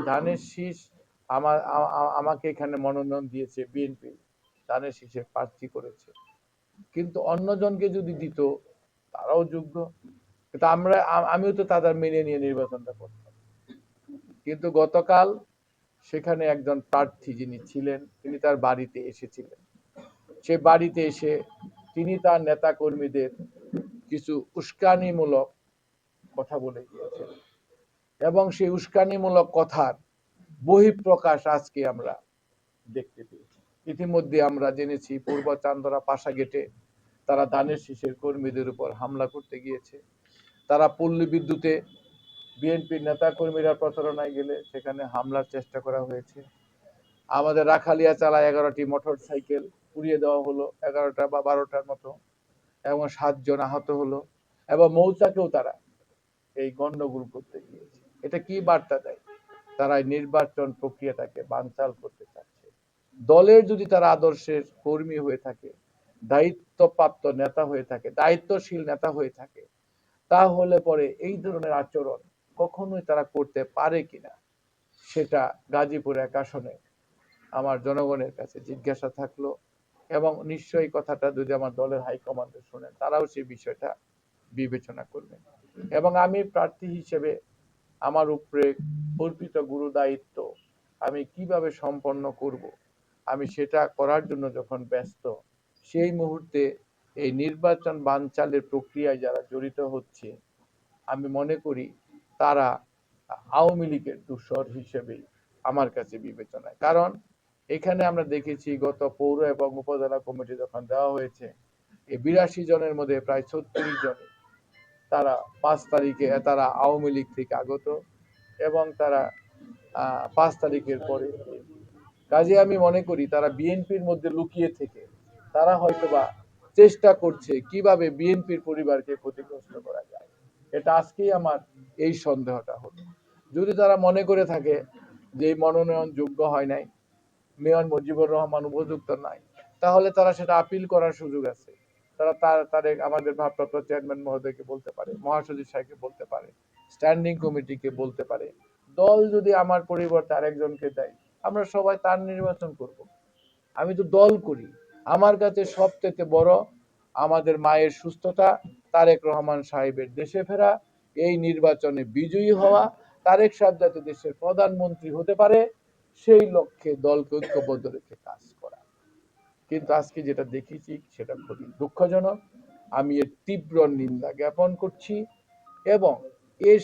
ধানের শীষ আমাকে এখানে মনোনয়ন দিয়েছে বিএনপি, ধানের শীষের প্রার্থী করেছে, কিন্তু অন্যজনকে যদি দিত তারাও যোগ্য, কিন্তু আমিও তো তাদের মেনে নিয়ে নির্বাচনটা করতাম। কিন্তু গতকাল সেখানে একজন প্রার্থী যিনি ছিলেন তিনি তার বাড়িতে এসেছিলেন, সে বাড়িতে এসে তিনি তার নেতা কর্মীদের কিছু উস্কানিমূলক কথা বলে গিয়েছেন, এবং সেই উস্কানিমূলক কথার বহিঃপ্রকাশ আজকে আমরা দেখতে পেয়েছি। ইতিমধ্যে আমরা জেনেছি পূর্ব চান্দরা পাশা গেটে তারা ধানের শীষের কর্মীদের উপর হামলা করতে গিয়েছে। তারা পল্লী বিদ্যুতে বিএনপির নেতা কর্মীরা প্রচারণায় গেলে সেখানে হামলার চেষ্টা করা হয়েছে। আমাদের রাখালিয়া চালা 11টি মোটর সাইকেল পুড়িয়ে দেওয়া হলো, 11টা বা 12টার মতো, এবং 7 জন আহত হলো, এবং মৌচাকেও তারা এই গন্ডগোল করতে গিয়েছে। এটা কি বার্তা দেয়? তারা নির্বাচন প্রক্রিয়াটাকে বানচাল করতে চাচ্ছে। দলের যদি তারা আদর্শের কর্মী হয়ে থাকে, দায়িত্বপ্রাপ্ত নেতা হয়ে থাকে, দায়িত্বশীল নেতা হয়ে থাকে, তাহলে পরে এই ধরনের আচরণ কখনোই তারা করতে পারে কিনা সেটা গাজীপুর 1 আসনে আমার জনগণের কাছে জিজ্ঞাসা থাকলো। এবং নিশ্চয়ই কথাটা যদি আমার দলের হাইকমান্ডে শোনেন, তারাও সেই বিষয়টা বিবেচনা করবেন। এবং আমি প্রার্থী হিসেবে আমার উপরে অর্পিত গুরু দায়িত্ব আমি কিভাবে সম্পন্ন করব, আমি সেটা করার জন্য যখন ব্যস্ত, সেই মুহূর্তে এই নির্বাচন বানচালের প্রক্রিয়ায় যারা জড়িত হচ্ছে, আমি মনে করি তারা আওয়ামী লীগের দূষর হিসেবেই আমার কাছে বিবেচনায়। কারণ এখানে আমরা দেখেছি গত পৌর এবং উপজেলা কমিটি যখন দেওয়া হয়েছে, এই 82 জনের মধ্যে প্রায় 36 জন তারা 5 তারিখে তারা আওয়ামী লীগ থেকে আগত, এবং তারা 5 তারিখের পরে। কাজে আমি মনে করি তারা বিএনপির মধ্যে লুকিয়ে থেকে তারা হয়তোবা চেষ্টা করছে কিভাবে বিএনপির পরিবারকে ক্ষতিগ্রস্ত করা যায়। এটা আজকেই আমার এই সন্দেহটা হলো। যদি তারা মনে করে থাকে যে এই মনোনয়ন যোগ্য হয় নাই, মেয়র মুজিবুর রহমান উপযুক্ত নাই, তাহলে তারা সেটা আপিল করার সুযোগ আছে। তারা আমাদের ভারপ্রাপ্ত চেয়ারম্যান মহোদয়কে বলতে পারে, মহাসচিব সাহেবকে বলতে পারে, স্ট্যান্ডিং কমিটিকে বলতে পারে। দল যদি আমার পরিবর্তে আরেকজনকে দেয়, আমরা সবাই তার নির্বাচন করব। আমি তো দল করি। আমার কাছে সবথেকে বড় আমাদের মায়ের সুস্থতা, তারেক রহমান সাহেবের দেশে ফেরা, এই নির্বাচনে বিজয়ী হওয়া, তারেক সাহেব যাতে দেশের প্রধানমন্ত্রী হতে পারে সেই লক্ষ্যে দলকে ঐক্যবদ্ধ রেখে কাজ করা। কিন্তু আজকে যেটা দেখেছি সেটা খুবই দুঃখজনক। আমি এর তীব্র নিন্দা জ্ঞাপন করছি, এবং এর